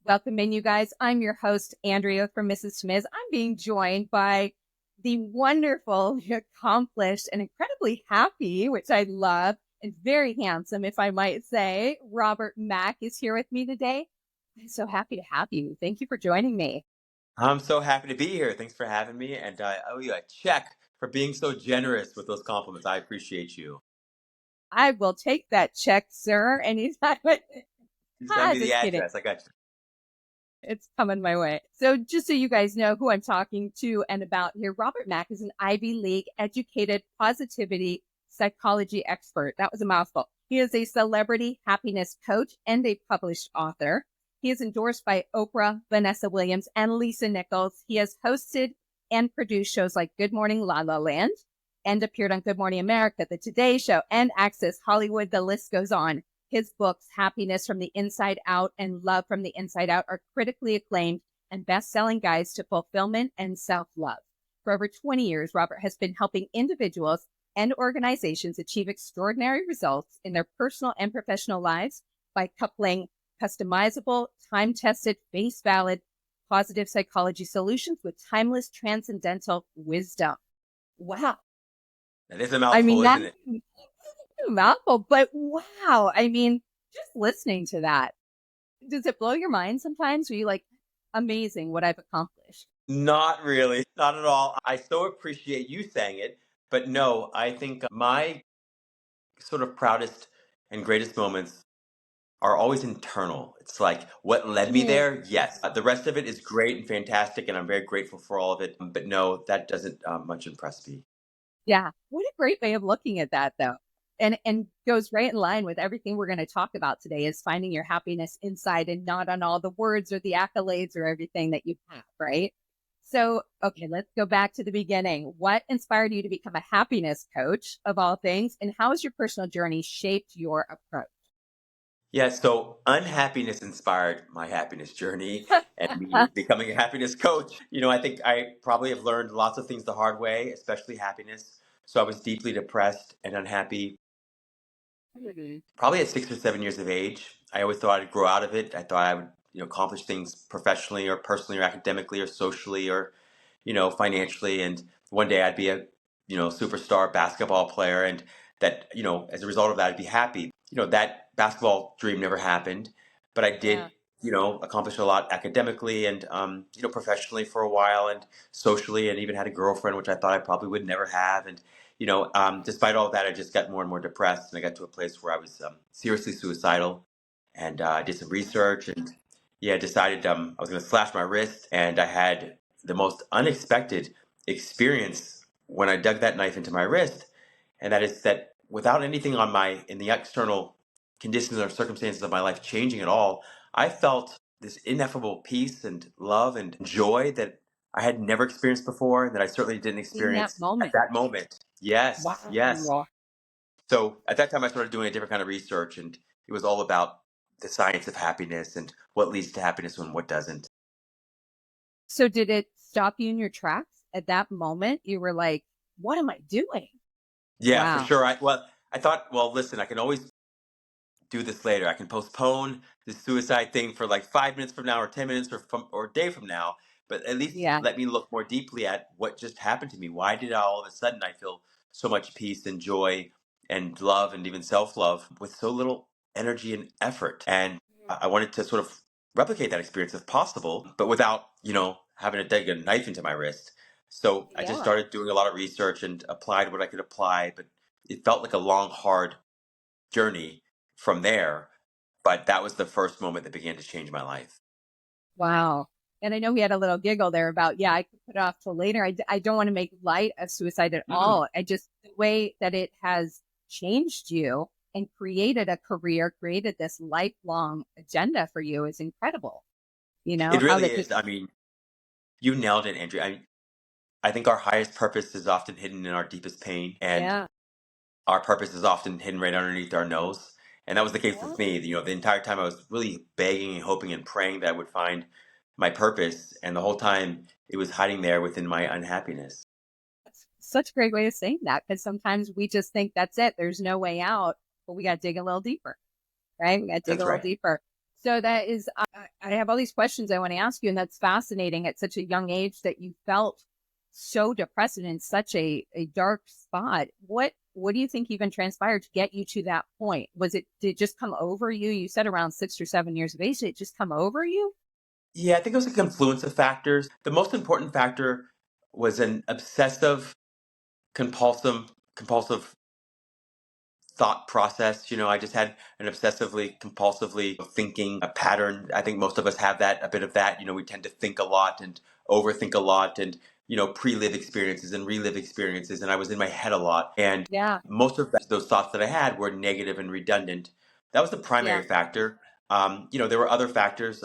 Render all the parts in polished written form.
Welcome in, you guys. I'm your host, Andrea from Mrs. Smiz. I'm being joined by the wonderful, accomplished, and incredibly happy, which I love, and very handsome, if I might say. Robert Mack is here with me today. I'm so happy to have you. Thank you for joining me. I'm so happy to be here. Thanks for having me. And I owe you a check for being so generous with those compliments. I appreciate you. I will take that check, sir, anytime. You send me the Just kidding. address. I got you. It's coming my way. So just so you guys know who I'm talking to and about here, Robert Mack is an Ivy League educated positivity psychology expert. That was a mouthful. He is a celebrity happiness coach and a published author. He is endorsed by Oprah, Vanessa Williams, and Lisa Nichols. He has hosted and produced shows like Good Morning La La Land and appeared on Good Morning America, The Today Show, and Access Hollywood. The list goes on. His books, Happiness from the Inside Out and Love from the Inside Out, are critically acclaimed and best-selling guides to fulfillment and self-love. For over 20 years, Robert has been helping individuals and organizations achieve extraordinary results in their personal and professional lives by coupling customizable, time-tested, face-valid, positive psychology solutions with timeless, transcendental wisdom. Wow. That is a I mean, mouthful, that isn't it? a mouthful, but wow. I mean, just listening to that, does it blow your mind sometimes? Are you like, amazing what I've accomplished? Not really. Not at all. I so appreciate you saying it. But no, I think my sort of proudest and greatest moments are always internal. It's like what led me Mm, there. Yes. The rest of it is great and fantastic. And I'm very grateful for all of it. But no, that doesn't much impress me. yeah. What a great way of looking at that, though. And goes right in line with everything we're going to talk about today is finding your happiness inside and not on all the words or the accolades or everything that you have, right? So, okay, let's go back to the beginning. What inspired you to become a happiness coach of all things? And how has your personal journey shaped your approach? Yeah, so unhappiness inspired my happiness journey and me becoming a happiness coach. I think I probably have learned lots of things the hard way, especially happiness. So I was deeply depressed and unhappy Mhm. probably at 6 or 7 years of age. I always thought I'd grow out of it. I thought I would, accomplish things professionally or personally or academically or socially or, financially. And one day I'd be a, superstar basketball player. And that, as a result of that, I'd be happy. That basketball dream never happened, but I Yeah. did, accomplish a lot academically and, professionally for a while and socially, and even had a girlfriend, which I thought I probably would never have. And despite all that, I just got more and more depressed, and I got to a place where I was seriously suicidal. And I did some research, and yeah, decided I was going to slash my wrist. And I had the most unexpected experience when I dug that knife into my wrist, and that is that without anything in the external conditions or circumstances of my life changing at all, I felt this ineffable peace and love and joy that I had never experienced before, and that I certainly didn't In that experience at moment. that moment. Yes, yes. Wow. So at that time, I started doing a different kind of research, and it was all about the science of happiness and what leads to happiness and what doesn't. So did it stop you in your tracks at that moment? You were like, what am I doing? Yeah, for Wow. sure. I thought, well, listen, I can always do this later. I can postpone the suicide thing for like 5 minutes from now, or 10 minutes, or a day from now. But at least Yeah. let me look more deeply at what just happened to me. Why did all of a sudden I feel so much peace and joy and love and even self love with so little energy and effort? And I wanted to sort of replicate that experience if possible, but without having to dig a knife into my wrist. So I just Yeah. started doing a lot of research and applied what I could apply, but it felt like a long, hard journey from there. But that was the first moment that began to change my life. Wow. And I know we had a little giggle there about, yeah, I could put it off till later. I don't want to make light of suicide at Mm, all. I just, the way that it has changed you and created a career, created this lifelong agenda for you is incredible. You know, it how really that just, is. I mean, you nailed it, Andrea. I think our highest purpose is often hidden in our deepest pain, and yeah. our purpose is often hidden right underneath our nose. And that was the case Yeah. with me. The entire time I was really begging and hoping and praying that I would find my purpose, and the whole time it was hiding there within my unhappiness. That's such a great way of saying that because sometimes we just think that's it. There's no way out, but we got to dig a little deeper, right? We got to dig a That's little right. deeper. So that is, I have all these questions I want to ask you, and that's fascinating at such a young age that you felt so depressed and in such a dark spot. What do you think even transpired to get you to that point? Did it just come over you? You said around 6 or 7 years of age. Did it just come over you? Yeah, I think it was a confluence of factors. The most important factor was an obsessive, compulsive thought process. I just had an obsessively compulsively thinking a pattern. I think most of us have that, a bit of that. We tend to think a lot and overthink a lot and, pre-live experiences and relive experiences. And I was in my head a lot. And Yeah, most of those thoughts that I had were negative and redundant. That was the yeah, primary factor. There were other factors.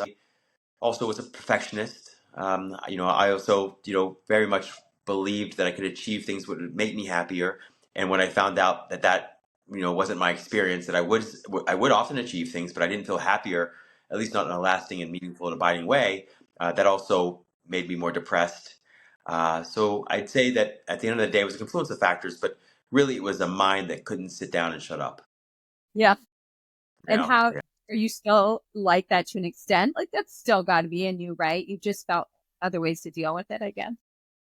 Also was a perfectionist. I also, very much believed that I could achieve things that would make me happier. And when I found out that wasn't my experience, that I would often achieve things, but I didn't feel happier, at least not in a lasting and meaningful and abiding way. That also made me more depressed. So I'd say that at the end of the day, it was a confluence of factors, but really it was a mind that couldn't sit down and shut up. yeah. And Yeah. how are you still like that to an extent? Like that's still got to be in you, right? You just felt other ways to deal with it, I guess.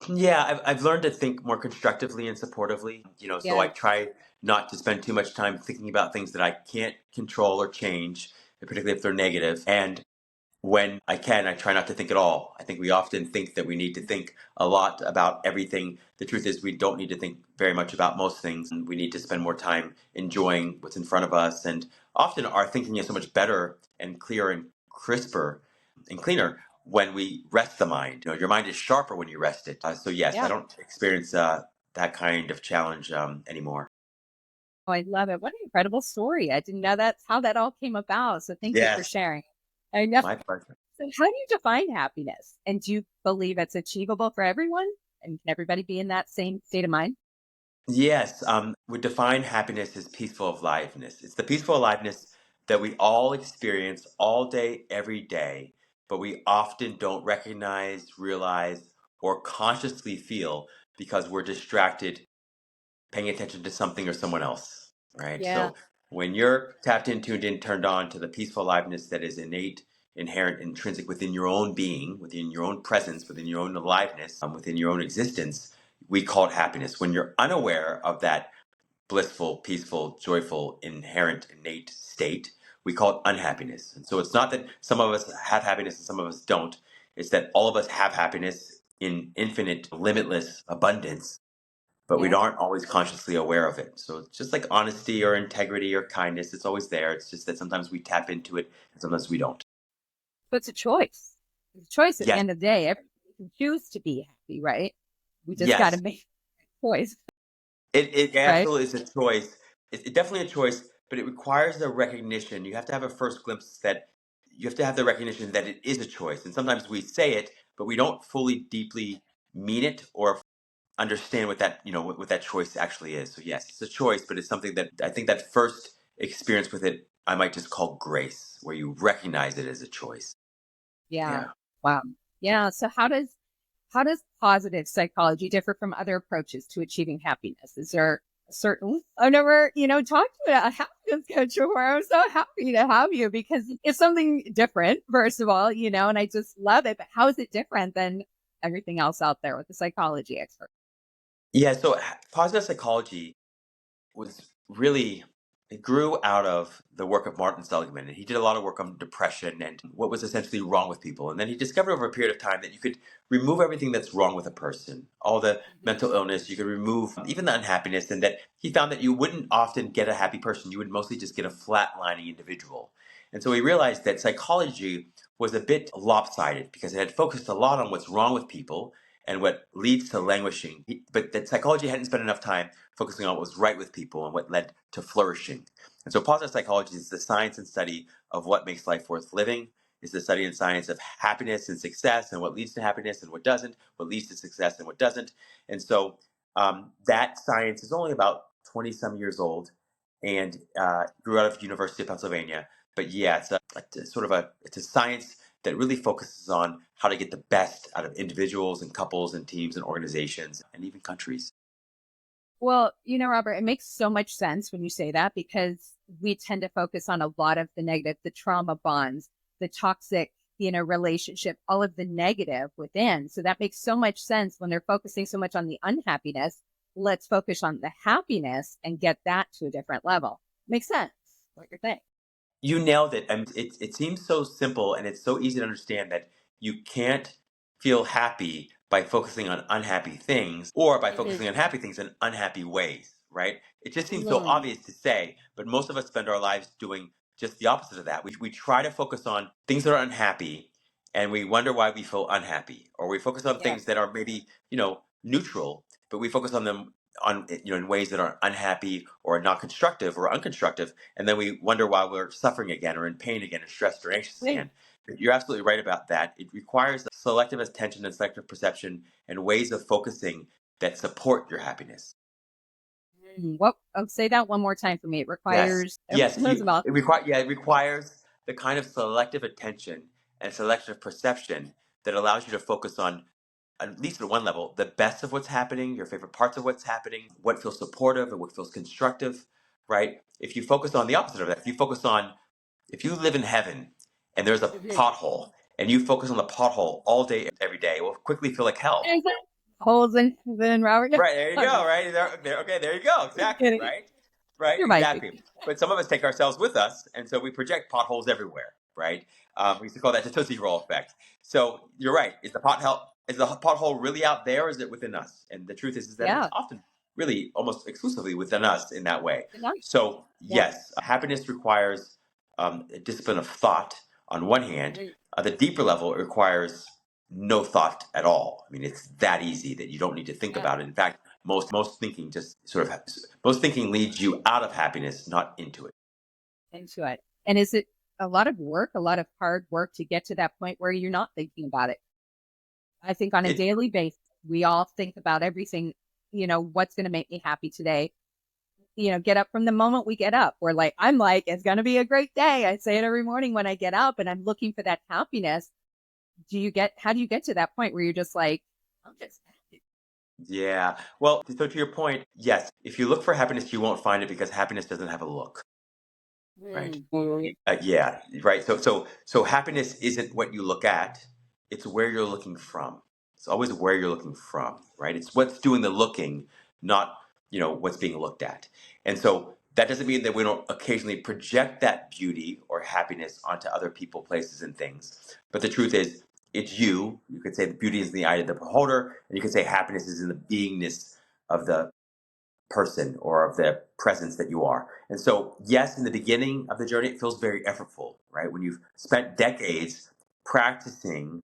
Yeah, I've learned to think more constructively and supportively. So I Yeah, try not to spend too much time thinking about things that I can't control or change, particularly if they're negative. And when I can, I try not to think at all. I think we often think that we need to think a lot about everything. The truth is, we don't need to think very much about most things. And we need to spend more time enjoying what's in front of us. And often our thinking is so much better and clearer and crisper and cleaner when we rest the mind. Your mind is sharper when you rest it. So, yes, I yeah. don't experience that kind of challenge anymore. Oh, I love it. What an incredible story. I didn't know that's how that all came about. So thank you for Yes, sharing. I know. my pleasure. So how do you define happiness? And do you believe it's achievable for everyone? And can everybody be in that same state of mind? Yes, we define happiness as peaceful aliveness. It's the peaceful aliveness that we all experience all day, every day, but we often don't recognize, realize, or consciously feel because we're distracted paying attention to something or someone else, right? Yeah. So when you're tapped in, tuned in, turned on to the peaceful aliveness that is innate, inherent, intrinsic within your own being, within your own presence, within your own aliveness, within your own existence, we call it happiness. When you're unaware of that blissful, peaceful, joyful, inherent, innate state, we call it unhappiness. And so it's not that some of us have happiness and some of us don't. It's that all of us have happiness in infinite, limitless abundance, but we Yeah. aren't always consciously aware of it. So it's just like honesty or integrity or kindness. It's always there. It's just that sometimes we tap into it and sometimes we don't. But it's a choice. It's a choice at the Yes, end of the day. Everybody can choose to be happy, right? We just got to yes. make a choice, It right? absolutely is a choice. It's definitely a choice, but it requires the recognition. You have to have a first glimpse that you have to have the recognition that it is a choice. And sometimes we say it, but we don't fully, deeply mean it or understand what that choice actually is. So yes, it's a choice, but it's something that I think that first experience with it, I might just call grace, where you recognize it as a choice. Yeah. Yeah. Wow. Yeah. So how does positive psychology differ from other approaches to achieving happiness? Is there a certain I've never, talked to a happiness coach before. I'm so happy to have you because it's something different, first of all, and I just love it. But how is it different than everything else out there with the psychology expert? Yeah. So positive psychology was really it grew out of the work of Martin Seligman, and he did a lot of work on depression and what was essentially wrong with people. And then he discovered over a period of time that you could remove everything that's wrong with a person, all the mental illness, you could remove even the unhappiness, and that he found that you wouldn't often get a happy person. You would mostly just get a flatlining individual. And so he realized that psychology was a bit lopsided because it had focused a lot on what's wrong with people and what leads to languishing, but that psychology hadn't spent enough time focusing on what was right with people and what led to flourishing. And so positive psychology is the science and study of what makes life worth living. It's the study and science of happiness and success and what leads to happiness and what doesn't, what leads to success and what doesn't. And so that science is only about 20 some years old and grew out of University of Pennsylvania. But yeah, it's a science that really focuses on how to get the best out of individuals and couples and teams and organizations and even countries. Well, Robert, it makes so much sense when you say that because we tend to focus on a lot of the negative, the trauma bonds. the toxic, relationship, all of the negative within. So that makes so much sense when they're focusing so much on the unhappiness. Let's focus on the happiness and get that to a different level. Makes sense. What you're saying. You nailed it. And it seems so simple and it's so easy to understand that you can't feel happy by focusing on unhappy things or by Mhm. focusing on happy things in unhappy ways, right? It just seems so Mm. obvious to say, but most of us spend our lives doing just the opposite of that. We try to focus on things that are unhappy and we wonder why we feel unhappy, or we focus on Yeah. things that are maybe, neutral, but we focus on them in ways that are unhappy or not constructive or unconstructive, and then we wonder why we're suffering again or in pain again or stressed or anxious Wait. again. You're absolutely right about that. It requires selective attention and selective perception and ways of focusing that support your happiness. What? Oh, say that one more time for me. It Yes, requires yes. those about. It requires the kind of selective attention and selective perception that allows you to focus on, at least at one level, the best of what's happening, your favorite parts of what's happening, what feels supportive and what feels constructive, right? If you focus on the opposite of that, if you live in heaven and there's a Mhm. pothole and you focus on the pothole all day, every day, it will quickly feel like hell. There's holes in then Robert. Right, there you I'm go, just right? Okay, there you go. Exactly, kidding. right? Right, There might be. exactly. But some of us take ourselves with us, and so we project potholes everywhere, right? We used to call that the Tootsie Roll effect. So you're right. Is the pothole really out there, or is it within us? And the truth is that it's Yeah. often really almost exclusively within us in that way. Good night. So Yeah. yes, happiness requires a discipline of thought on one hand. Mhm. The deeper level, it requires no thought at all. I mean, it's that easy that you don't need to think Yeah. about it. In fact, most thinking most thinking leads you out of happiness, not into it. Into it. And is it a lot of work, a lot of hard work to get to that point where you're not thinking about it? I think on a It daily basis, we all think about everything, what's going to make me happy today. Get up from the moment we get up. I'm like, it's going to be a great day. I say it every morning when I get up and I'm looking for that happiness. How do you get to that point where you're just like, I'm just happy? yeah. Well, so to your point, yes, if you look for happiness, you won't find it because happiness doesn't have a look, right? Mm. Yeah, right. So happiness isn't what you look at; it's where you're looking from. It's always where you're looking from, right? It's what's doing the looking, not what's being looked at. And so that doesn't mean that we don't occasionally project that beauty or happiness onto other people, places, and things. But the truth is, it's you. You could say the beauty is in the eye of the beholder, and you could say happiness is in the beingness of the person or of the presence that you are. And so, yes, in the beginning of the journey, it feels very effortful, right? When you've spent decades practicing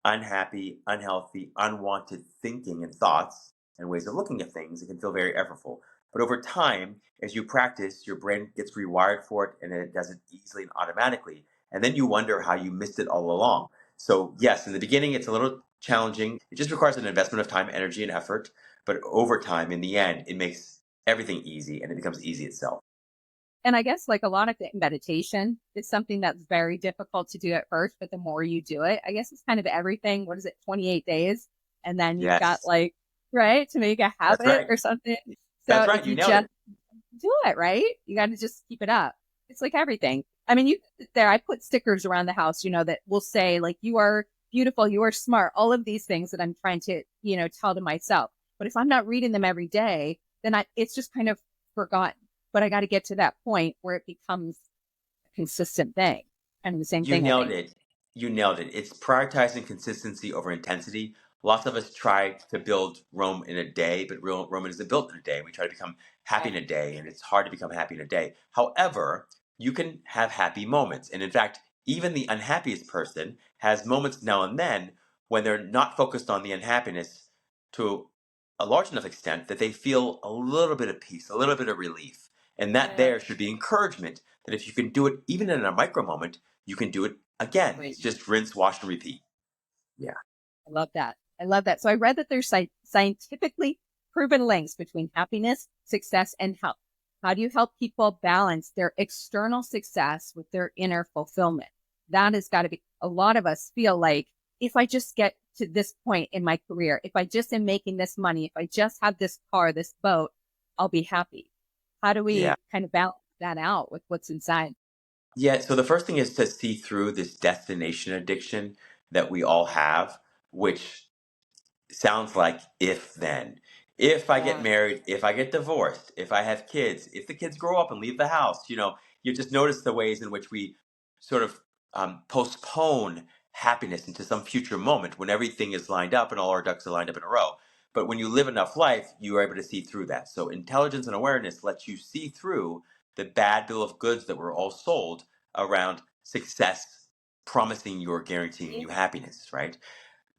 unhappy, unhealthy, unwanted thinking and thoughts and ways of looking at things, it can feel very effortful. But over time, as you practice, your brain gets rewired for it and it does it easily and automatically. And then you wonder how you missed it all along. So, yes, in the beginning, it's a little challenging. It just requires an investment of time, energy, and effort. But over time, in the end, it makes everything easy and it becomes easy itself. And I guess like a lot of the meditation is something that's very difficult to do at first, but the more you do it, I guess it's kind of everything. What is it, 28 days? And then you've got Yes, like, right, to make a that's habit right. or something. That's So right. if You you nailed just it. do it, right, you got to just keep it up. It's like everything. I mean, I put stickers around the house, that will say like, you are beautiful, you are smart, all of these things that I'm trying to, tell to myself. But if I'm not reading them every day, then it's just kind of forgotten. But I got to get to that point where it becomes a consistent thing. And the same You thing, I nailed think. it. You nailed it. It's prioritizing consistency over intensity. Lots of us try to build Rome in a day, but real Rome isn't built in a day. We try to become happy Yeah. in a day, and it's hard to become happy in a day. However, you can have happy moments. And in fact, even the unhappiest person has moments now and then when they're not focused on the unhappiness to a large enough extent that they feel a little bit of peace, a little bit of relief. And that Yeah. there should be encouragement that if you can do it even in a micro moment, you can do it again. Right. It's just rinse, wash, and repeat. Yeah. I love that. I love that. So I read that there's scientifically proven links between happiness, success, and health. How do you help people balance their external success with their inner fulfillment? That has got to be, a lot of us feel like if I just get to this point in my career, if I just am making this money, if I just have this car, this boat, I'll be happy. How do Yeah. we kind of balance that out with what's inside? Yeah, so the first thing is to see through this destination addiction that we all have, which sounds like if then. If I get Yeah. married, if I get divorced, if I have kids, if the kids grow up and leave the house, you just notice the ways in which we sort of postpone happiness into some future moment when everything is lined up and all our ducks are lined up in a row. But when you live enough life, you are able to see through that. So intelligence and awareness lets you see through the bad bill of goods that we're all sold around success, promising you or guaranteeing Mhm. you happiness, right?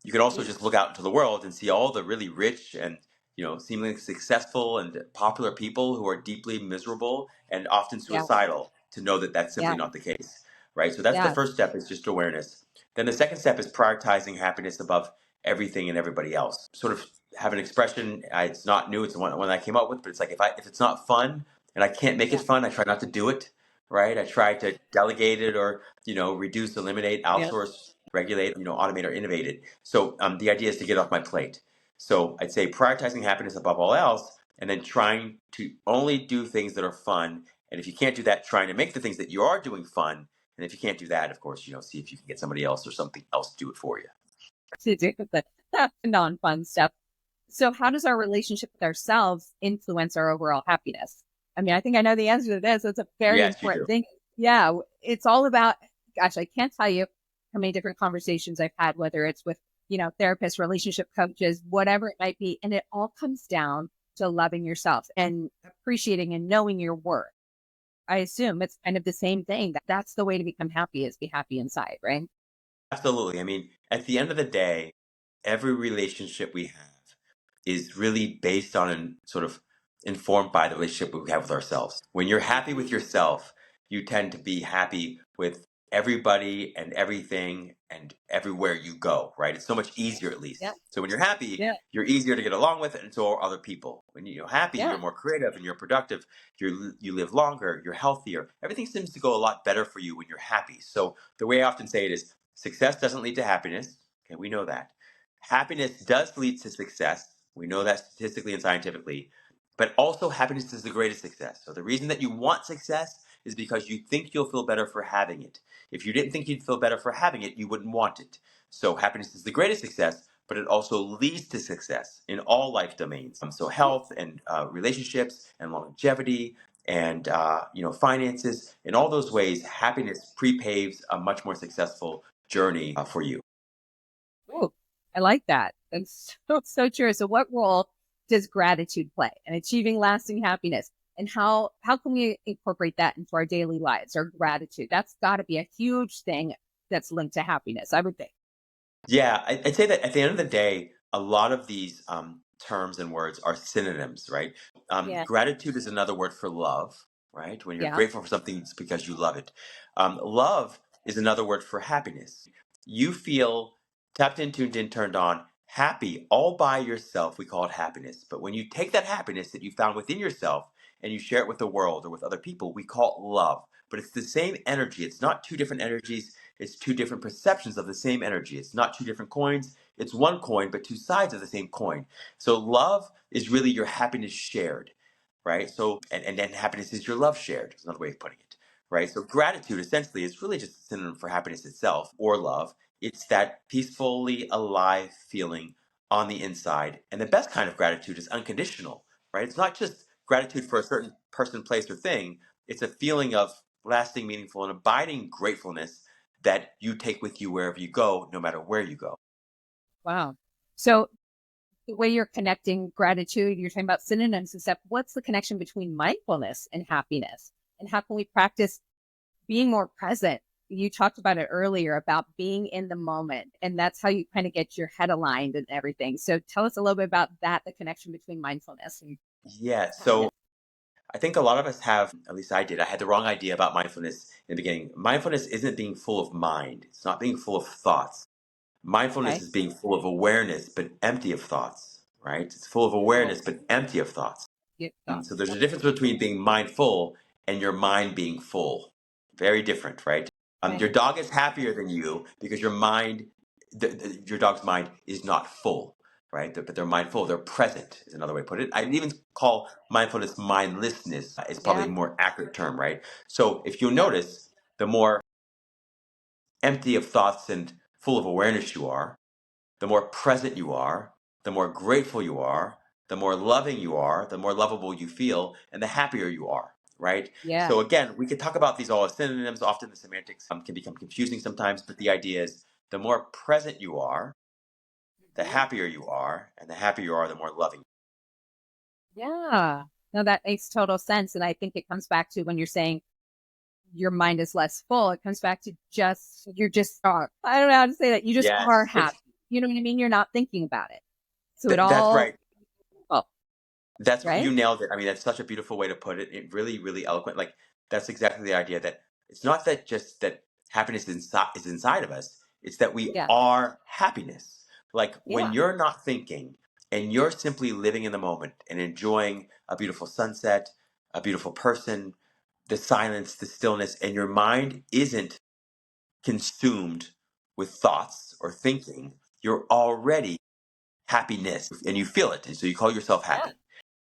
You can also Mhm. just look out into the world and see all the really rich and seemingly successful and popular people who are deeply miserable and often Yeah. suicidal to know that that's simply Yeah. not the case, right? So that's the Yeah. first step, is just awareness. Then the second step is prioritizing happiness above everything and everybody else. Sort of have an expression. It's not new. It's the one I came up with, but it's like if it's not fun and I can't make it Yeah. fun, I try not to do it. Right? I try to delegate it, or reduce, eliminate, Yeah. outsource, regulate, automate, or innovate it. So the idea is to get off my plate. So I'd say prioritizing happiness above all else, and then trying to only do things that are fun. And if you can't do that, trying to make the things that you are doing fun. And if you can't do that, of course, see if you can get somebody else or something else to do it for you. To do with the non-fun stuff. So, how does our relationship with ourselves influence our overall happiness? I mean, I think I know the answer to this. It's a very Yes, you important do. thing. Yeah, it's all about, gosh, I can't tell you how many different conversations I've had, whether it's with, therapists, relationship coaches, whatever it might be. And it all comes down to loving yourself and appreciating and knowing your worth. I assume it's kind of the same thing. That's the way to become happy, is be happy inside, right? Absolutely. I mean, at the end of the day, every relationship we have is really based on and sort of informed by the relationship we have with ourselves. When you're happy with yourself, you tend to be happy with everybody and everything and everywhere you go, right? It's so much easier, at Yeah. least. So when you're happy, Yeah. you're easier to get along with, and so are other people. When you're happy, Yeah. you're more creative and you're productive. You live longer, you're healthier. Everything seems to go a lot better for you when you're happy. So the way I often say it is, success doesn't lead to happiness. Okay, we know that. Happiness does lead to success. We know that statistically and scientifically. But also, happiness is the greatest success. So the reason that you want success is because you think you'll feel better for having it. If you didn't think you'd feel better for having it, you wouldn't want it. So happiness is the greatest success, but it also leads to success in all life domains. So health and relationships and longevity and finances. In all those ways, happiness prepaves a much more successful journey for you. Oh, I like that. That's so true. So, what role does gratitude play in achieving lasting happiness? And how can we incorporate that into our daily lives? Our gratitude, that's got to be a huge thing that's linked to happiness, I would think. Yeah, I'd say that at the end of the day, a lot of these terms and words are synonyms, right? Yeah. Gratitude is another word for love, right? When you're Yeah. grateful for something, it's because you love it. Love is another word for happiness. You feel tapped in, tuned in, turned on, happy all by yourself. We call it happiness. But when you take that happiness that you found within yourself and you share it with the world or with other people, we call it love. But it's the same energy. It's not two different energies, it's two different perceptions of the same energy. It's not two different coins. It's one coin, but two sides of the same coin. So love is really your happiness shared, right? So, and then happiness is your love shared. Is another way of putting it, right? So gratitude essentially is really just a synonym for happiness itself or love. It's that peacefully alive feeling on the inside. And the best kind of gratitude is unconditional, right? It's not just gratitude for a certain person, place, or thing. It's a feeling of lasting, meaningful, and abiding gratefulness that you take with you wherever you go, no matter where you go. Wow. So, the way you're connecting gratitude, you're talking about synonyms and stuff. What's the connection between mindfulness and happiness? And how can we practice being more present? You talked about it earlier about being in the moment, and that's how you kind of get your head aligned and everything. So tell us a little bit about that, the connection between mindfulness and Yeah, so happiness. I think a lot of us have, at least I did, I had the wrong idea about mindfulness in the beginning. Mindfulness isn't being full of mind, it's not being full of thoughts. Mindfulness Okay. is being full of awareness, but empty of thoughts, right? It's full of Oh, awareness, but empty of thoughts. good So thoughts. there's a difference between being mindful and your mind being full. Very different, right? Okay. Your dog is happier than you because your mind, your dog's mind is not full, right? But they're mindful. They're present is another way to put it. I'd even call mindfulness mindlessness. Is probably Yeah. a more accurate term, right? So if you Yeah. notice, the more empty of thoughts and full of awareness you are, the more present you are, the more grateful you are, the more loving you are, the more lovable you feel, and the happier you are, right? Yeah. So again, we could talk about these all as synonyms. Often the semantics can become confusing sometimes, but the idea is the more present you are, the Mhm. happier you are, and the happier you are, the more loving. Yeah. No, that makes total sense. And I think it comes back to when you're saying your mind is less full, it comes back to just, you're just, I don't know how to say that. You just are Yes, happy. You know what I mean? You're not thinking about it. So it that's all, right. oh, That's right? you nailed it. I mean, that's such a beautiful way to put it. It really, really eloquent. Like that's exactly the idea that it's not that just that happiness is inside of us. It's that we Yeah. are happiness. Like when Yeah. you're not thinking and you're simply living in the moment and enjoying a beautiful sunset, a beautiful person, the silence, the stillness, and your mind isn't consumed with thoughts or thinking, you're already happiness and you feel it. And so you call yourself Yeah. happy.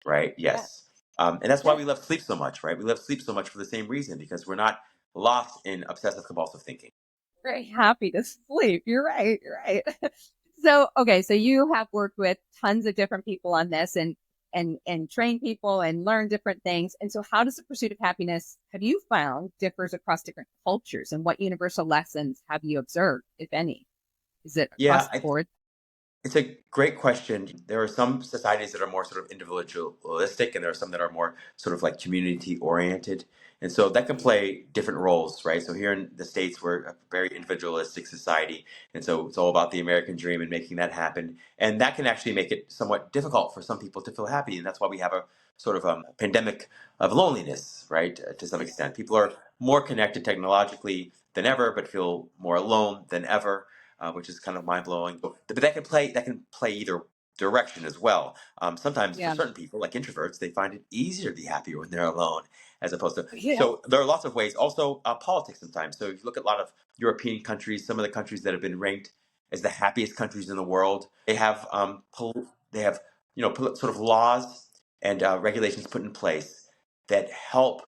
Right? Yeah. Yes. And that's why Yeah. we love sleep so much, right? We love sleep so much for the same reason because we're not lost in obsessive compulsive thinking. Very happy to sleep. You're right. You're right. So, okay. So you have worked with tons of different people on this and train people and learn different things. And so how does the pursuit of happiness have you found differs across different cultures, and what universal lessons have you observed, if any? Is it across Yeah, the board? it's a great question. There are some societies that are more sort of individualistic, and there are some that are more sort of like community oriented. And so that can play different roles, right? So here in the States, we're a very individualistic society. And so it's all about the American dream and making that happen. And that can actually make it somewhat difficult for some people to feel happy. And that's why we have a sort of pandemic of loneliness, right? To some extent. People are more connected technologically than ever, but feel more alone than ever, which is kind of mind blowing. But that can play either direction as well. Sometimes for Yeah. certain people, like introverts, they find it easier to be happier when they're alone, as opposed to. Yeah. So there are lots of ways. Also, politics sometimes. So if you look at a lot of European countries, some of the countries that have been ranked as the happiest countries in the world, they have sort of laws and regulations put in place that help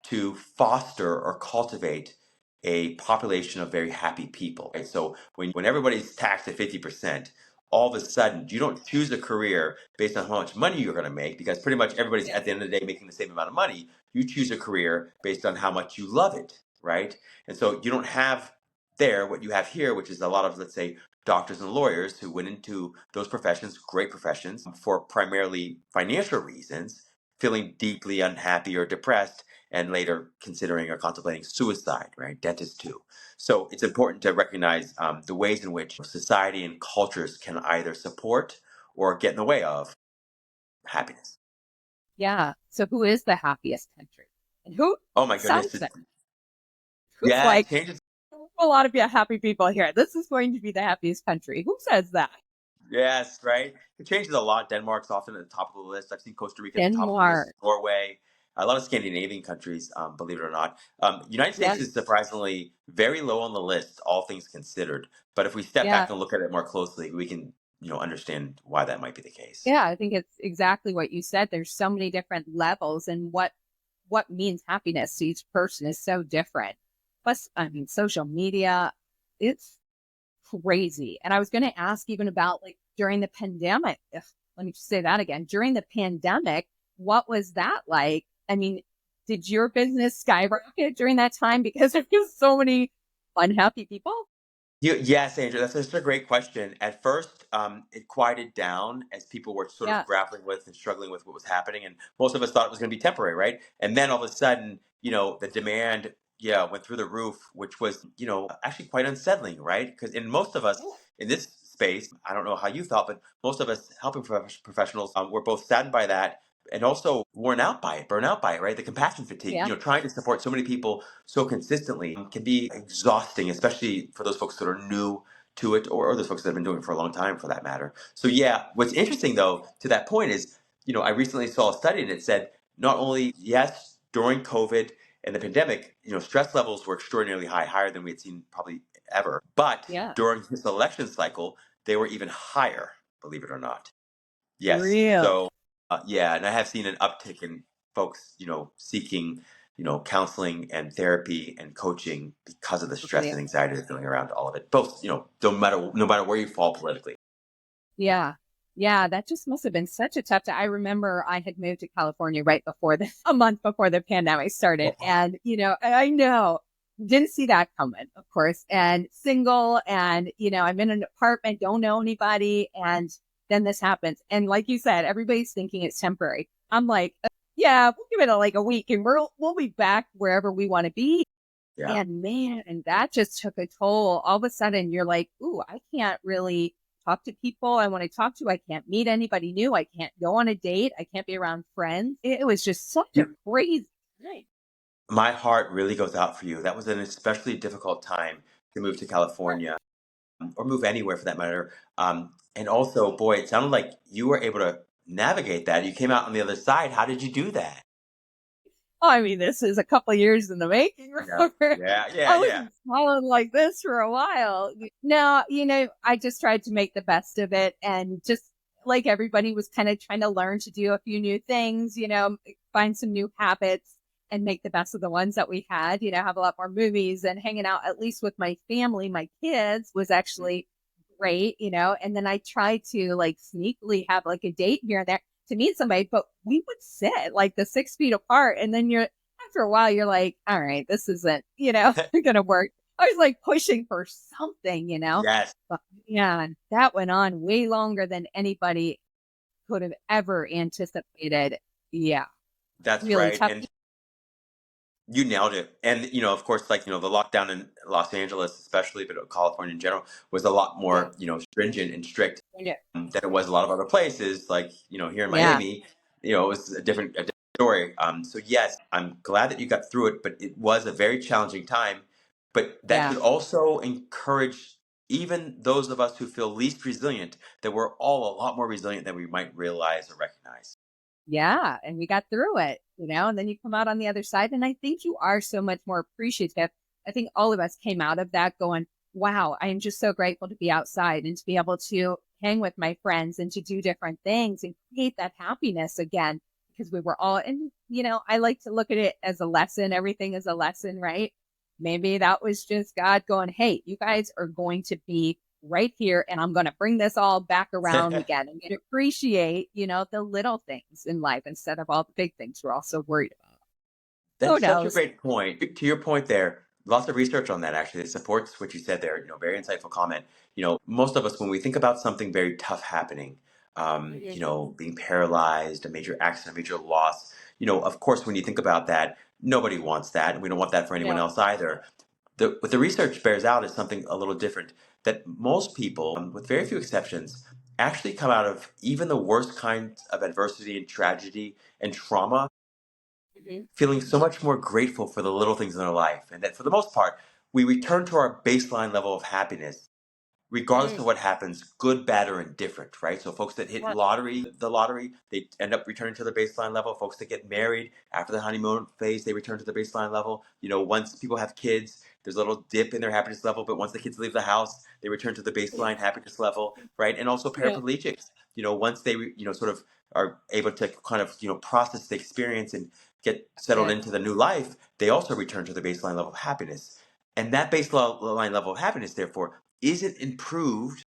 to foster or cultivate a population of very happy people. Right? So when everybody's taxed at 50%, all of a sudden you don't choose a career based on how much money you're going to make because pretty much everybody's Yeah. at the end of the day making the same amount of money. You choose a career based on how much you love it, right? And so you don't have there what you have here, which is a lot of, let's say, doctors and lawyers who went into those professions, great professions, for primarily financial reasons, feeling deeply unhappy or depressed and later considering or contemplating suicide, right? Dentists too. So it's important to recognize the ways in which society and cultures can either support or get in the way of happiness. Yeah. So who is the happiest country? And who Oh my goodness. says that? Who's Yeah, it like, changes. a lot of happy people here. This is going to be the happiest country. Who says that? Yes, right. It changes a lot. Denmark's often at the top of the list. I've seen Costa Rica at the top of the list, Denmark. Norway, a lot of Scandinavian countries, believe it or not. United Yeah. States is surprisingly very low on the list, all things considered. But if we step Yeah. back and look at it more closely, we can, understand why that might be the case. Yeah. I think it's exactly what you said. There's so many different levels, and what means happiness to each person is so different. Plus, I mean, social media, it's crazy. And I was going to ask even about like during the pandemic. Let me just say that again. During the pandemic, what was that like? I mean, did your business skyrocket during that time because there was so many unhappy people? Yes, Andrew, that's such a great question. At first, it quieted down as people were sort of Yeah. grappling with and struggling with what was happening, and most of us thought it was going to be temporary, right? And then all of a sudden, the demand, yeah, went through the roof, which was, actually quite unsettling, right? Because in most of us in this space, I don't know how you felt, but most of us helping professionals were both saddened by that and also worn out by it, burned out by it, right? The compassion fatigue, Yeah. trying to support so many people so consistently can be exhausting, especially for those folks that are new to it or those folks that have been doing it for a long time for that matter. So yeah, what's interesting though to that point is, I recently saw a study and it said not only yes, during COVID and the pandemic, stress levels were extraordinarily high, higher than we had seen probably ever. But Yeah. during this election cycle, they were even higher, believe it or not. Yes. Really? So yeah, and I have seen an uptick in folks, seeking counseling and therapy and coaching because of the stress Totally. and anxiety they're feeling around all of it. Both, no matter where you fall politically. Yeah. Yeah, that just must have been such a tough time. I remember I had moved to California right before a month before the pandemic started. And, I know, didn't see that coming, of course, and single. And, I'm in an apartment, don't know anybody. And then this happens. And like you said, everybody's thinking it's temporary. I'm like, yeah, we'll give it like a week and we'll be back wherever we want to be. Yeah. And man, and that just took a toll. All of a sudden, you're like, ooh, I can't really talk to people I want to talk to. I can't meet anybody new. I can't go on a date. I can't be around friends. It was just such a Yep. crazy time. My heart really goes out for you. That was an especially difficult time to move to Sure. California, or move anywhere for that matter. And also, boy, it sounded like you were able to navigate that. You came out on the other side. How did you do that? Oh, I mean, this is a couple of years in the making. Yeah. Robert. Yeah. Yeah. I was Yeah. smiling like this for a while. No, I just tried to make the best of it and just like everybody was kind of trying to learn to do a few new things, find some new habits and make the best of the ones that we had, have a lot more movies and hanging out at least with my family, my kids was actually great, and then I tried to like sneakily have like a date here and there to meet somebody, but we would sit like the 6 feet apart. And then after a while, you're like, all right, this isn't, going to work. I was like pushing for something. Yes. But yeah, and that went on way longer than anybody could have ever anticipated. Yeah, That's really right. tough. And you nailed it. And, of course, like, the lockdown in Los Angeles, especially, but California in general, was a lot Yeah. more, stringent and strict Yeah. than it was a lot of other places. Like, here in Yeah. Miami, it was a different story. So yes, I'm glad that you got through it, but it was a very challenging time. But that Yeah. should also encourage even those of us who feel least resilient, that we're all a lot more resilient than we might realize or recognize. Yeah. And we got through it, and then you come out on the other side. And I think you are so much more appreciative. I think all of us came out of that going, wow, I am just so grateful to be outside and to be able to hang with my friends and to do different things and create that happiness again. Because we were all, and, I like to look at it as a lesson. Everything is a lesson, right? Maybe that was just God going, hey, you guys are going to be right here and I'm going to bring this all back around again and appreciate, the little things in life instead of all the big things we're also worried about. Who That's such a knows? great point. To your point there, lots of research on that actually that supports what you said there. Very insightful comment. Most of us, when we think about something very tough happening, Mhm. being paralyzed, a major accident, a major loss, of course, when you think about that, nobody wants that, and we don't want that for anyone No. else either. What the research bears out is something a little different. That most people, with very few exceptions, actually come out of even the worst kinds of adversity and tragedy and trauma Mhm. feeling so much more grateful for the little things in their life. And that for the most part, we return to our baseline level of happiness, regardless Mhm. of what happens, good, bad, or indifferent, right? So folks that hit Yeah. the lottery, they end up returning to the baseline level. Folks that get married after the honeymoon phase, they return to the baseline level. Once people have kids, there's a little dip in their happiness level, but once the kids leave the house, they return to the baseline happiness level, right? And also Yeah. paraplegics, once they, sort of are able to kind of, process the experience and get settled Yeah. into the new life, they also return to the baseline level of happiness. And that baseline level of happiness, therefore, isn't improved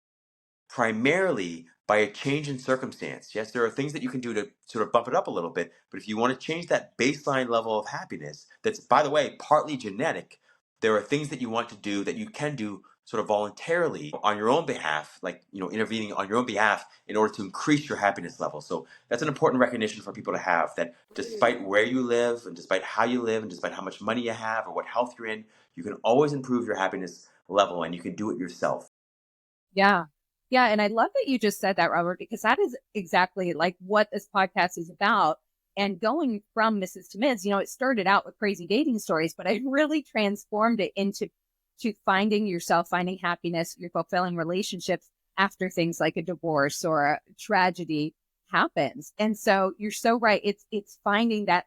primarily by a change in circumstance. Yes, there are things that you can do to sort of bump it up a little bit, but if you want to change that baseline level of happiness, that's, by the way, partly genetic, there are things that you want to do that you can do sort of voluntarily on your own behalf, like, intervening on your own behalf in order to increase your happiness level. So that's an important recognition for people to have, that despite where you live and despite how you live and despite how much money you have or what health you're in, you can always improve your happiness level, and you can do it yourself. Yeah. Yeah. And I love that you just said that, Robert, because that is exactly like what this podcast is about. And going from Mrs. to Ms., it started out with crazy dating stories, but I really transformed it into finding yourself, finding happiness, your fulfilling relationships after things like a divorce or a tragedy happens. And so you're so right. It's finding that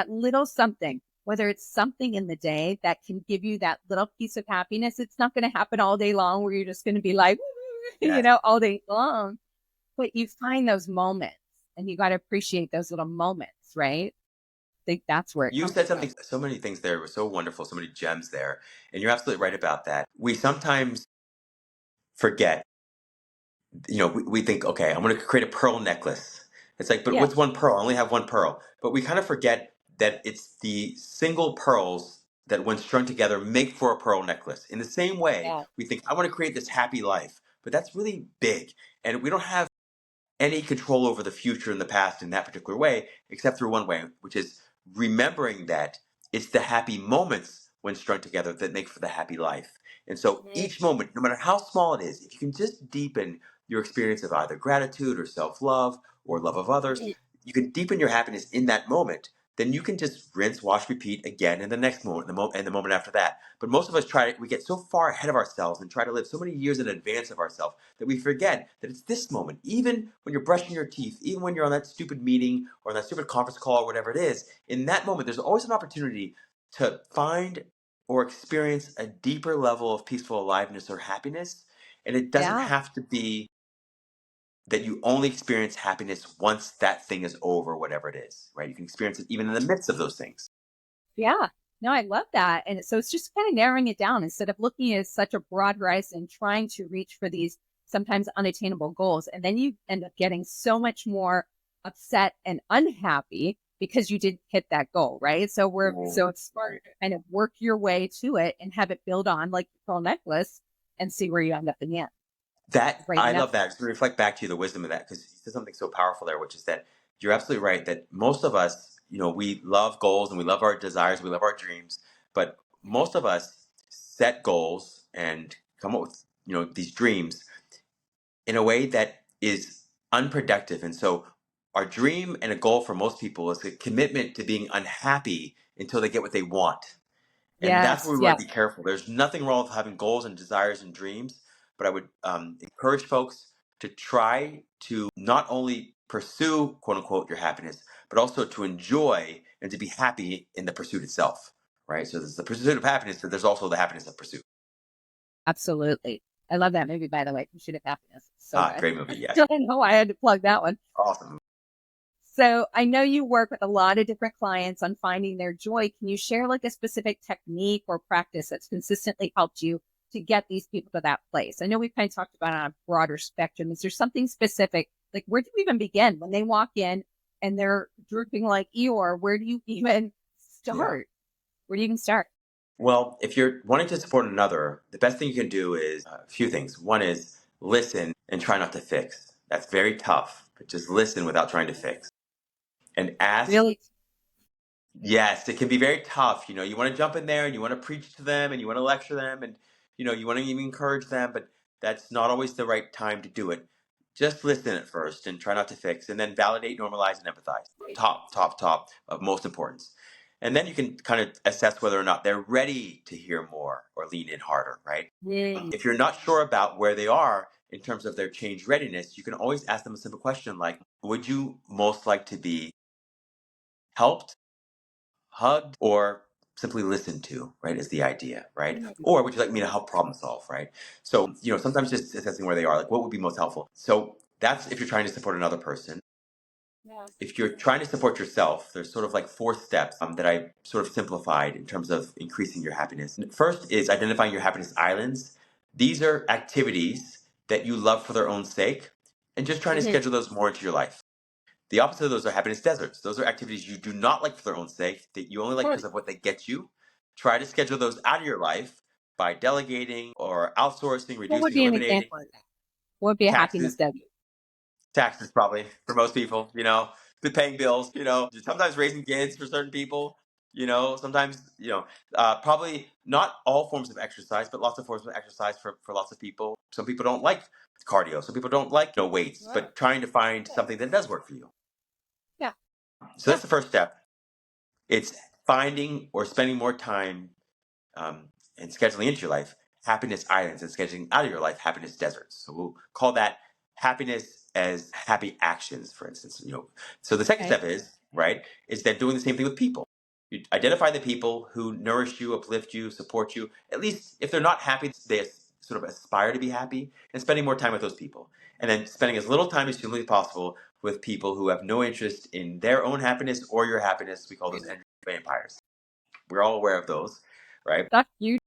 little something, whether it's something in the day that can give you that little piece of happiness. It's not going to happen all day long where you're just going to be like, Yes. all day long. But you find those moments and you got to appreciate those little moments, right? think that's where it You comes said from. something, so many things there were so wonderful, so many gems there. And you're absolutely right about that. We sometimes forget, we think, okay, I'm going to create a pearl necklace. It's like, but Yeah. what's one pearl? I only have one pearl. But we kind of forget that it's the single pearls that, when strung together, make for a pearl necklace. In the same way, Yeah. we think, I want to create this happy life. But that's really big. And we don't have any control over the future and the past in that particular way, except through one way, which is remembering that it's the happy moments when strung together that make for the happy life. And so Mhm. each moment, no matter how small it is, if you can just deepen your experience of either gratitude or self love or love of others, you can deepen your happiness in that moment. Then you can just rinse, wash, repeat again in the next moment, and the moment after that. But most of us we get so far ahead of ourselves and try to live so many years in advance of ourselves that we forget that it's this moment. Even when you're brushing your teeth, even when you're on that stupid meeting or on that stupid conference call or whatever it is, in that moment, there's always an opportunity to find or experience a deeper level of peaceful aliveness or happiness. And it doesn't Yeah. have to be that you only experience happiness once that thing is over, whatever it is, right? You can experience it even in the midst of those things. Yeah. No, I love that. And so it's just kind of narrowing it down instead of looking at such a broad horizon and trying to reach for these sometimes unattainable goals. And then you end up getting so much more upset and unhappy because you didn't hit that goal, right? So it's smart to kind of work your way to it and have it build on like the pearl necklace and see where you end up in the end. That Right. I And love that's that. Just to reflect back to you the wisdom of that, because you said something so powerful there, which is that you're absolutely right that most of us, we love goals and we love our desires, we love our dreams, but most of us set goals and come up with, these dreams in a way that is unproductive. And so our dream and a goal for most people is a commitment to being unhappy until they get what they want. And that's where yes, we want yes. to be careful. There's nothing wrong with having goals and desires and dreams, but I would encourage folks to try to not only pursue, quote unquote, your happiness, but also to enjoy and to be happy in the pursuit itself, right? So there's the pursuit of happiness, but there's also the happiness of pursuit. Absolutely. I love that movie, by the way, Pursuit of Happiness. It's so Ah, good. great movie. Yes. I don't know why I had to plug that one. Awesome. So I know you work with a lot of different clients on finding their joy. Can you share like a specific technique or practice that's consistently helped you to get these people to that place? I know we've kind of talked about it on a broader spectrum. Is there something specific? Like where do you even begin when they walk in and they're drooping like Eeyore? Where do you even Yeah. start? Where do you even start? Well, if you're wanting to support another, the best thing you can do is a few things. One is listen and try not to fix. That's very tough, but just listen without trying to fix. And ask. Really? Yes, it can be very tough. You want to jump in there and you want to preach to them and you want to lecture them and you want to even encourage them, but that's not always the right time to do it. Just listen at first and try not to fix, and then validate, normalize, and empathize. Top of most importance. And then you can kind of assess whether or not they're ready to hear more or lean in harder, right? Mm. If you're not sure about where they are in terms of their change readiness, you can always ask them a simple question like, would you most like to be helped, hugged, or simply listened to, right, is the idea, right? Or would you like me to help problem solve, right? So, sometimes just assessing where they are, like what would be most helpful. So that's if you're trying to support another person. Yeah. If you're trying to support yourself, there's sort of like four steps that I sort of simplified in terms of increasing your happiness. First is identifying your happiness islands. These are activities that you love for their own sake, and just trying to Mhm. schedule those more into your life. The opposite of those are happiness deserts. Those are activities you do not like for their own sake, that you only like because of what they get you. Try to schedule those out of your life by delegating or outsourcing, What would reducing, be an eliminating. example of that? What would be a happiness Taxes, study? taxes probably for most people, the paying bills, sometimes raising kids for certain people, sometimes, probably not all forms of exercise, but lots of forms of exercise for lots of people. Some people don't like cardio. Some people don't like no weights, Wow. but trying to find something that does work for you. Yeah. So Yeah. that's the first step. It's finding or spending more time um, and scheduling into your life happiness islands and scheduling out of your life happiness deserts. So we'll call that happiness as happy actions, for instance. So the second Okay. step is right is that doing the same thing with people. You identify the people who nourish you, uplift you, support you. At least if they're not happy, they sort of aspire to be happy, and spending more time with those people. And then spending as little time as humanly possible with people who have no interest in their own happiness or your happiness. We call those energy vampires. We're all aware of those, right? That's you.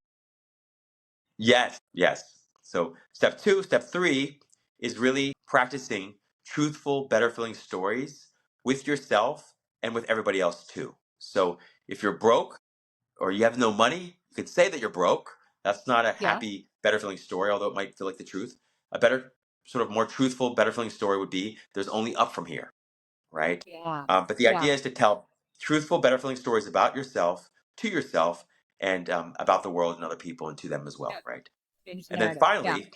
Yes, yes. So step 3 is really practicing truthful, better feeling stories with yourself and with everybody else too. So if you're broke or you have no money, you can say that you're broke. That's not a Yeah. happy, better feeling story, although it might feel like the truth. A better, sort of more truthful, better feeling story would be there's only up from here, right? Yeah. But the Yeah. idea is to tell truthful, better feeling stories about yourself, to yourself, and about the world and other people and to them as Yeah. well, right? Change the And then narrative. Yeah. finally,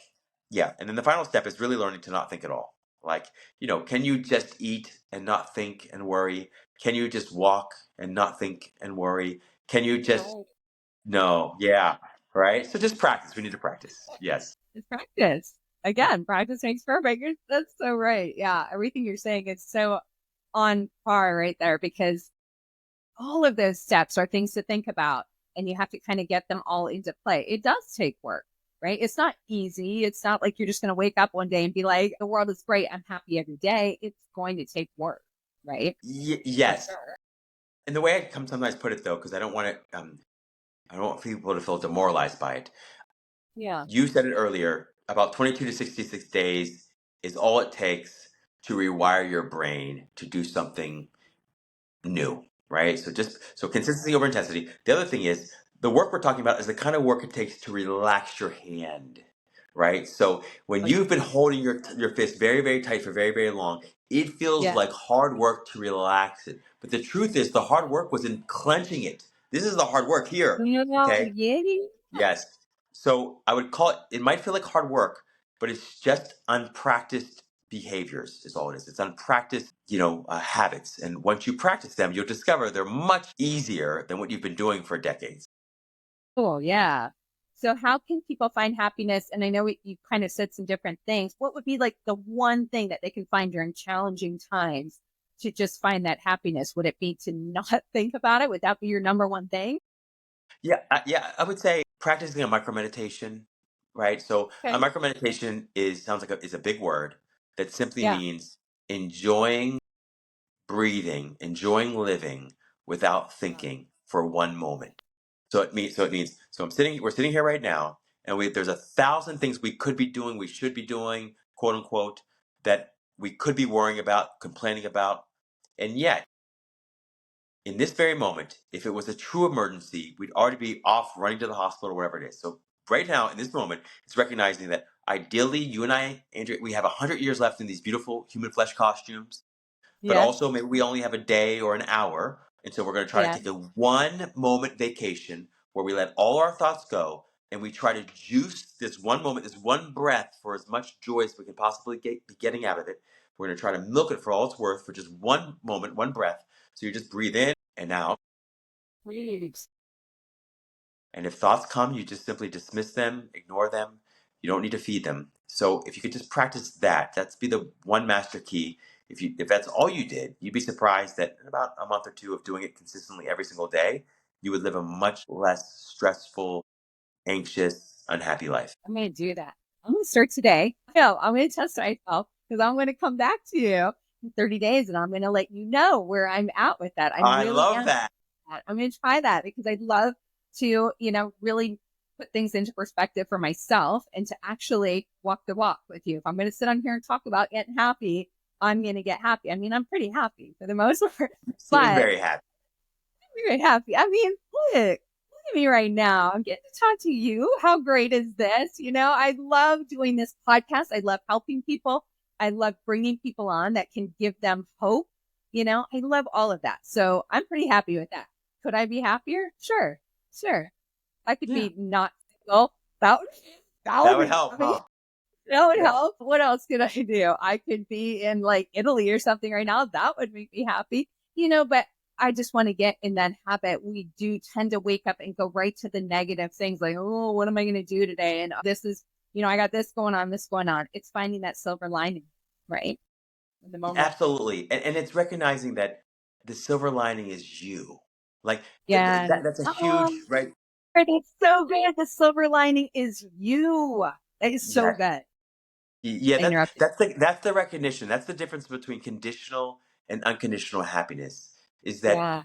yeah, and then the final step is really learning to not think at all. Like, can you just eat and not think and worry? Can you just walk and not think and worry? Can you just, No. no, yeah, right? So just practice. We need to practice. Yes. It's practice. Again, practice makes perfect. That's so right. Yeah. Everything you're saying is so on par right there because all of those steps are things to think about and you have to kind of get them all into play. It does take work, right? It's not easy. It's not like you're just going to wake up one day and be like, the world is great. I'm happy every day. It's going to take work, right? For Yes. sure. And the way I sometimes put it though, because I don't want people to feel demoralized by it. Yeah. You said it earlier, about 22 to 66 days is all it takes to rewire your brain to do something new, right? So consistency over intensity. The other thing is the work we're talking about is the kind of work it takes to relax your hand, right? So when Oh, yeah. you've been holding your fist very, very tight for very, very long, it feels Yeah. like hard work to relax it. But the truth is the hard work was in clenching it. This is the hard work here. You know, Okay. yeah. Yes. So I would call it might feel like hard work, but it's just unpracticed behaviors, is all it is. It's unpracticed, habits. And once you practice them, you'll discover they're much easier than what you've been doing for decades. Cool. Yeah. So, how can people find happiness? And I know you kind of said some different things. What would be like the one thing that they can find during challenging times to just find that happiness? Would it be to not think about it? Would that be your number one thing? Yeah, yeah, I would say practicing a micro meditation, right? So a Okay. micro meditation is a big word that simply Yeah. means enjoying breathing, enjoying living without Yeah. thinking for one moment. So we're sitting here right now, and there's 1,000 things we could be doing, we should be doing, quote unquote, that we could be worrying about, complaining about, and yet in this very moment, if it was a true emergency, we'd already be off running to the hospital or wherever it is. So right now, in this moment, it's recognizing that ideally, you and I, Andrea, we have 100 years left in these beautiful human flesh costumes, but Yes. also maybe we only have a day or an hour. And so we're going to try to Yeah. take a 1 moment vacation where we let all our thoughts go and we try to juice this one moment, this one breath for as much joy as we can possibly be getting out of it. We're going to try to milk it for all it's worth for just one moment, one breath. So you just breathe in and out. Please. And if thoughts come, you just simply dismiss them, ignore them. You don't need to feed them. So if you could just practice that, that's be the one master key. If that's all you did, you'd be surprised that in about a month or two of doing it consistently every single day, you would live a much less stressful, anxious, unhappy life. I'm going to do that. I'm going to start today. No, I'm going to test myself because I'm going to come back to you in 30 days and I'm going to let you know where I'm at with that. I'm I really love am. that. I'm going to try that because I'd love to, really put things into perspective for myself and to actually walk the walk with you. If I'm going to sit on here and talk about getting happy, I'm going to get happy. I mean, I'm pretty happy for the most part, Seem but very happy. very happy. I mean, look at me right now. I'm getting to talk to you. How great is this? I love doing this podcast. I love helping people. I love bringing people on that can give them hope. I love all of that. So I'm pretty happy with that. Could I be happier? Sure. Sure. I could Yeah, be not single. That that would would be help, happy. huh? That would Yeah. help. What else could I do? I could be in like Italy or something right now. That would make me happy, but I just want to get in that habit. We do tend to wake up and go right to the negative things like, oh, what am I going to do today? And this is, I got this going on, this going on. It's finding that silver lining, right? In the moment. Absolutely. And it's recognizing that the silver lining is you. Like Yeah. that's a huge, Oh, right? It's so good. The silver lining is you. That is so Yeah, good. yeah. I That's interrupted. that's the that's the recognition. That's the difference between conditional and unconditional happiness. Is that Yeah.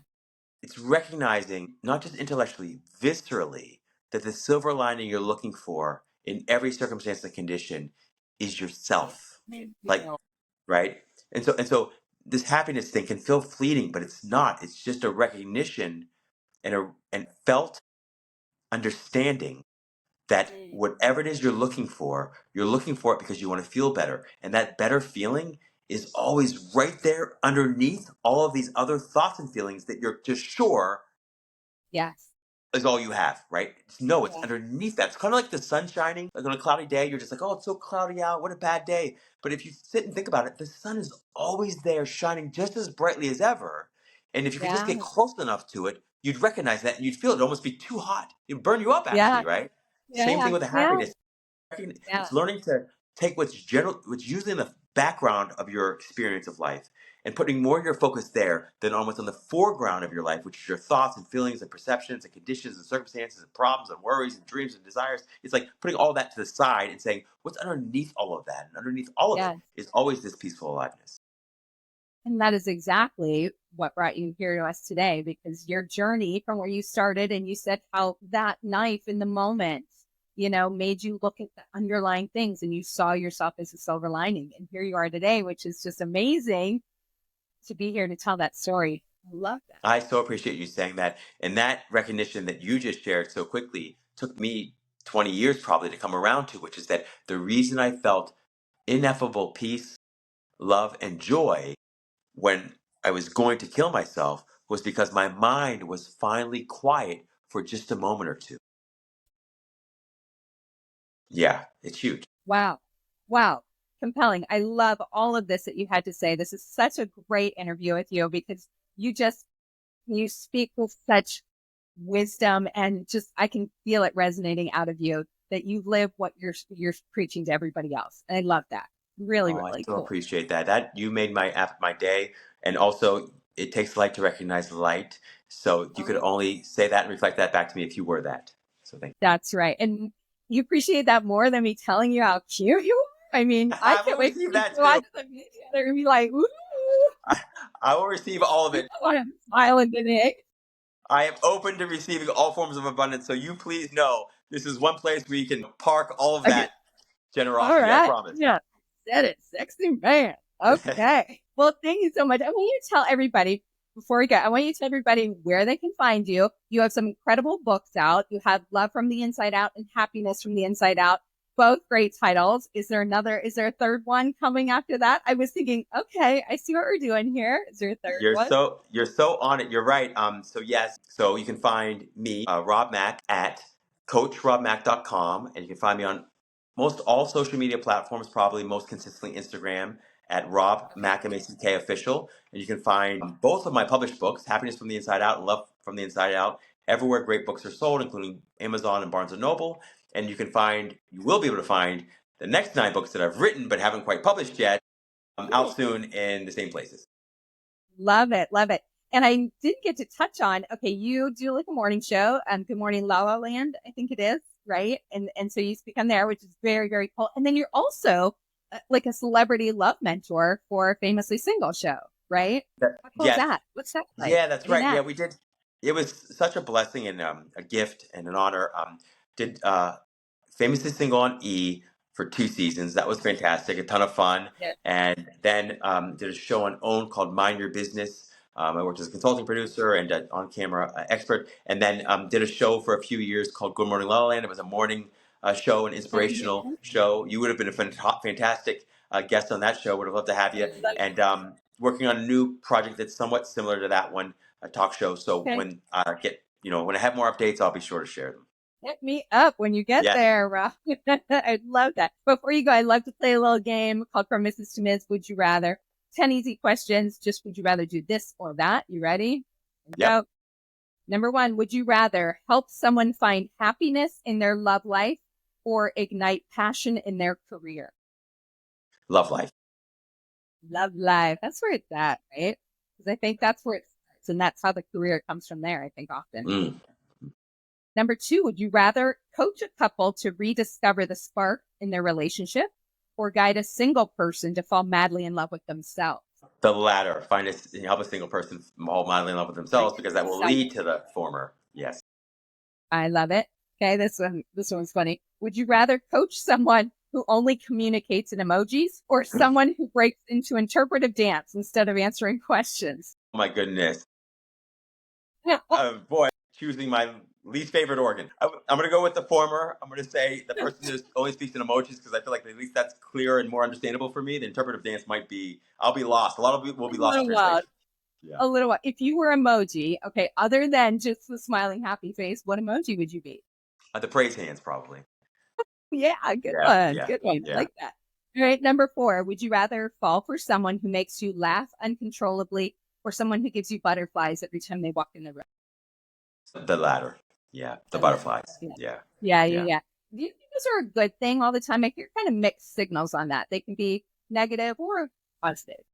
it's recognizing, not just intellectually, viscerally, that the silver lining you're looking for in every circumstance and condition is yourself. Thank Like, you. right? And so this happiness thing can feel fleeting, but it's not. It's just a recognition and felt understanding that Mm. whatever it is you're looking for it because you want to feel better. And that better feeling is always right there underneath all of these other thoughts and feelings that you're just sure Yes. is all you have, right? No, it's Yeah. underneath that. It's kind of like the sun shining. Like on a cloudy day, you're just like, oh, it's so cloudy out. What a bad day. But if you sit and think about it, the sun is always there shining just as brightly as ever. And if you could just get Yeah. close enough to it, you'd recognize that and you'd feel it almost be too hot. It'd burn you up, Yeah. actually, right? Same thing Yeah. with the Yeah. happiness. Yeah. It's learning to take what's usually in the background of your experience of life, and putting more of your focus there than on what's on the foreground of your life, which is your thoughts and feelings and perceptions and conditions and circumstances and problems and worries and dreams and desires. It's like putting all that to the side and saying, what's underneath all of that? And underneath all of it Yeah. is always this peaceful aliveness. And that is exactly what brought you here to us today, because your journey from where you started, and you said how that knife in the moment, made you look at the underlying things and you saw yourself as a silver lining. And here you are today, which is just amazing to be here to tell that story. I love that. I so appreciate you saying that. And that recognition that you just shared so quickly took me 20 years probably to come around to, which is that the reason I felt ineffable peace, love, and joy when I was going to kill myself was because my mind was finally quiet for just a moment or two. Yeah, it's huge. Wow. Wow. Compelling. I love all of this that you had to say. This is such a great interview with you, because you just, you speak with such wisdom, and just, I can feel it resonating out of you, that you live what you're preaching to everybody else. And I love that. Really, Oh, I really so cool. appreciate that. That you made my day, and also it takes light to recognize the light. So you could Oh, only say that and reflect that back to me if you were that. So thank that's right. And you appreciate that more than me telling you how cute you are. I mean, you. I I will can't wait receive for you to that go too. out to the movie together and be like, ooh, I will receive all of you it. know I'm smiling today. I am open to receiving all forms of abundance. So you please know this is one place where you can park all of Okay. that All generosity. I right. promise. Yeah. Said it. Sexy man. Okay. Well, thank you so much. I want you to tell everybody, before we go, I want you to tell everybody where they can find you. You have some incredible books out. You have Love from the Inside Out and Happiness from the Inside Out. Both great titles. Is there a third one coming after that? I was thinking, okay, I see what we're doing here. Is there a third one? You're so on it. You're right. So yes, so you can find me, Rob Mack, at coachrobmack.com, and you can find me on most all social media platforms, probably most consistently Instagram at Rob Okay. Mack Mack Official, and you can find both of my published books, Happiness from the Inside Out and Love from the Inside Out, everywhere great books are sold, including Amazon and Barnes and Noble. And you will be able to find the next 9 books that I've written but haven't quite published yet, out soon in the same places. Love it. Love it. And I didn't get to touch on, okay, you do like a morning show, Good Morning La La Land, I think it is, right? And so you speak on there, which is very, very cool. And then you're also like a celebrity love mentor for Famously Single show, right? How cool is Yes. that? What's that like? Yeah, that's Doing right. Yeah, that? we did. It was such a blessing and a gift and an honor. Did Famously Single on E for 2 seasons. That was fantastic, a ton of fun. Yeah. And then did a show on OWN called Mind Your Business. I worked as a consulting producer and on-camera expert. And then did a show for a few years called Good Morning La La Land. It was a morning show, an Oh, inspirational yeah. show. You would have been a fantastic guest on that show. Would have loved to have you. And working on a new project that's somewhat similar to that one, a talk show. So Okay. when I when I have more updates, I'll be sure to share them. Hit me up when you get Yes. there, Rob. I'd love that. Before you go, I'd love to play a little game called From Mrs. to Ms. Would you rather? 10 easy questions. Just would you rather do this or that? You ready? Here we Yep. go. Number one, would you rather help someone find happiness in their love life or ignite passion in their career? Love life. Love life. That's where it's at, right? Because I think that's where it starts, and that's how the career comes from there, I think often. Mm. Number 2, would you rather coach a couple to rediscover the spark in their relationship or guide a single person to fall madly in love with themselves? The latter, help a single person fall madly in love with Like themselves because that will some, lead to the former. Yes. I love it. Okay, this one's funny. Would you rather coach someone who only communicates in emojis or someone who breaks into interpretive dance instead of answering questions? Oh my goodness. Boy, choosing my least favorite organ. I'm going to go with the former. I'm going to say the person who only speaks in emojis because I feel like at least that's clear and more understandable for me. The interpretive dance might be, I'll be lost. A lot of people will A be lost in little wild. translation. Yeah. A little wild. If you were emoji, okay, other than just the smiling happy face, what emoji would you be? The praise hands, probably. Yeah, good Yeah, one. yeah, Good one. I yeah. like that. All right, number 4. Would you rather fall for someone who makes you laugh uncontrollably or someone who gives you butterflies every time they walk in the room? The latter. Yeah, the The latter. butterflies. Yeah. Yeah, Yeah, yeah, yeah. yeah. Do you think those are a good thing all the time? I hear kind of mixed signals on that. They can be negative or positive.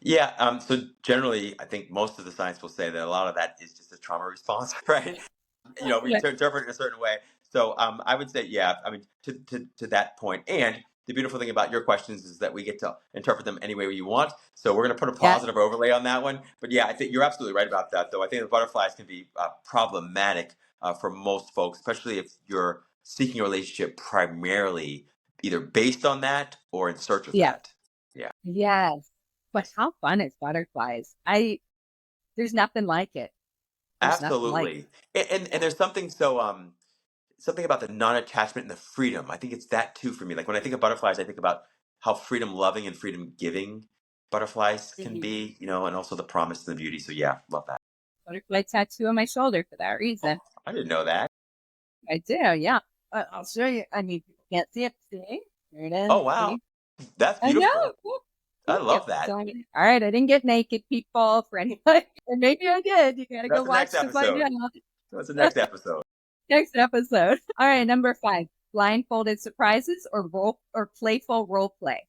Yeah, so generally, I think most of the science will say that a lot of that is just a trauma response, right? We Yeah. interpret it in a certain way. So I would say, yeah, I mean, to that point. And the beautiful thing about your questions is that we get to interpret them any way you want. So we're going to put a Yeah. positive overlay on that one. But yeah, I think you're absolutely right about that, though. I think the butterflies can be problematic for most folks, especially if you're seeking a relationship primarily either based on that or in search of Yeah. that. Yeah. Yes. But Yes. how fun is butterflies? There's nothing like it. There's nothing like Absolutely. And there's something about the non-attachment and the freedom. I think it's that too for me. Like when I think of butterflies, I think about how freedom loving and freedom giving butterflies it. can Mhm. be, and also the promise and the beauty. So yeah, love that. Butterfly tattoo on my shoulder for that Oh, reason. I didn't know that. I do, yeah. I'll show you. I mean, people can't see it. See? There it Oh is. wow. See? That's I know. beautiful. Well, I thank you. love that. So, all right, I didn't get naked, people, for anybody. Or maybe I did. You gotta go That's the next watch to find episode. That's the next out. episode. Next episode. All right, number 5. Blindfolded surprises or playful role play.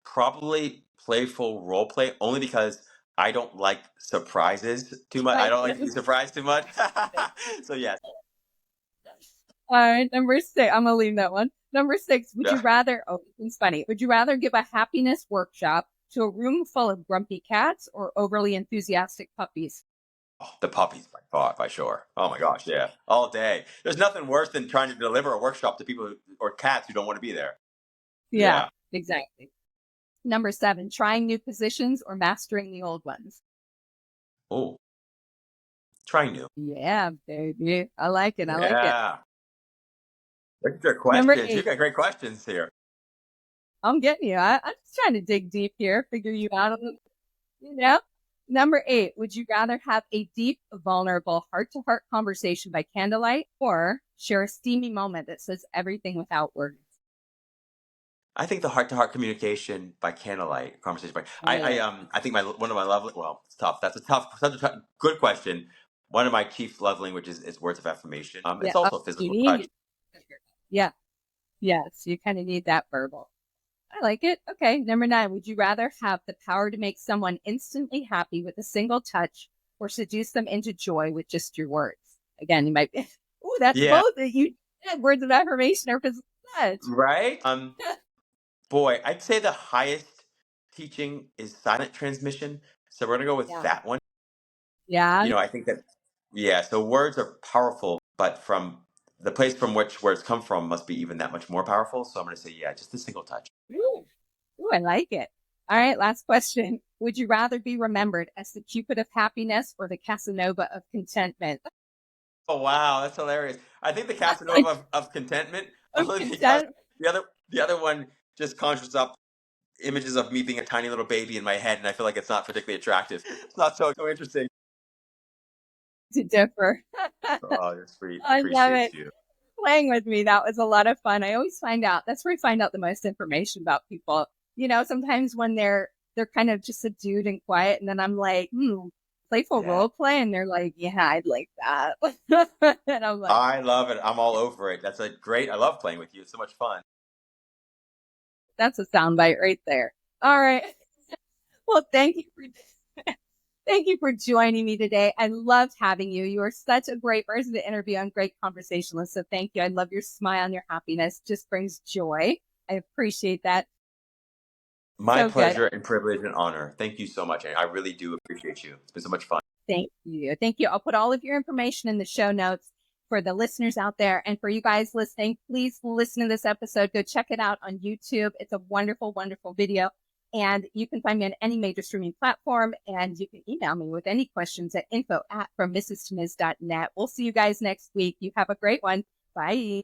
Probably playful role play only because I don't like surprises too much. I Right. don't like to be surprised too much. So yes. All right, number 6. I'm gonna leave that one. Number 6. Would Yeah. you rather? Oh, this is funny. Would you rather give a happiness workshop to a room full of grumpy cats or overly enthusiastic puppies? Oh, the puppies by far, by sure. Oh my gosh, yeah, all day. There's nothing worse than trying to deliver a workshop to people or cats who don't want to be there. Yeah, Yeah. exactly. Number 7. Trying new positions or mastering the old ones. Oh, trying new. Yeah, baby. I like it. I like it. Yeah. Look at your Number questions. You 8. got great questions here. I'm getting you. I'm just trying to dig deep here, figure you out a little, you know? Number 8, would you rather have a deep, vulnerable, heart to heart conversation by candlelight or share a steamy moment that says everything without words? I think the heart to heart communication by candlelight conversation. Yeah. I think my one of my love. Well, it's tough. That's a tough, such a good question. One of my chief love languages is words of affirmation. Yeah. It's also You physical touch. need, yeah. Yes. You kind of need that verbal. I like it. Okay. Number 9, would you rather have the power to make someone instantly happy with a single touch or seduce them into joy with just your words? Again, you might be, oh, that's Yeah. both. You words of affirmation or physical touch. Right. Boy, I'd say the highest teaching is silent transmission. So we're gonna go with Yeah. that one. Yeah. I think that, yeah, so words are powerful, but from the place from which words come from must be even that much more powerful. So I'm gonna say, yeah, just a single touch. Ooh, ooh, I like it. All right, last question. Would you rather be remembered as the Cupid of happiness or the Casanova of contentment? Oh wow, that's hilarious. I think the Casanova of contentment, Of only because content. the other one just conjures up images of me being a tiny little baby in my head, and I feel like it's not particularly attractive. It's not so interesting. To differ. Oh, you're sweet. I love Appreciate it. you. Playing with me, that was a lot of fun. I always find out that's where I find out the most information about people. Sometimes when they're kind of just subdued and quiet, and then I'm like, playful Yeah. role play, and they're like, yeah, I'd like that. And I'm like, I love it. I'm all over it. That's a great. I love playing with you. It's so much fun. that's a soundbite right there. All right. Well, thank you for Thank you for joining me today. I loved having you. You are such a great person to interview and great conversationalist. So thank you. I love your smile and your happiness. Just brings joy. I appreciate that. My So good. pleasure and privilege and honor. Thank you so much, Annie. I really do appreciate you. It's been so much fun. Thank you. Thank you. I'll put all of your information in the show notes for the listeners out there. And for you guys listening, please listen to this episode. Go check it out on YouTube. It's a wonderful, wonderful video. And you can find me on any major streaming platform. And you can email me with any questions at info@frommisstomiz.net. We'll see you guys next week. You have a great one. Bye.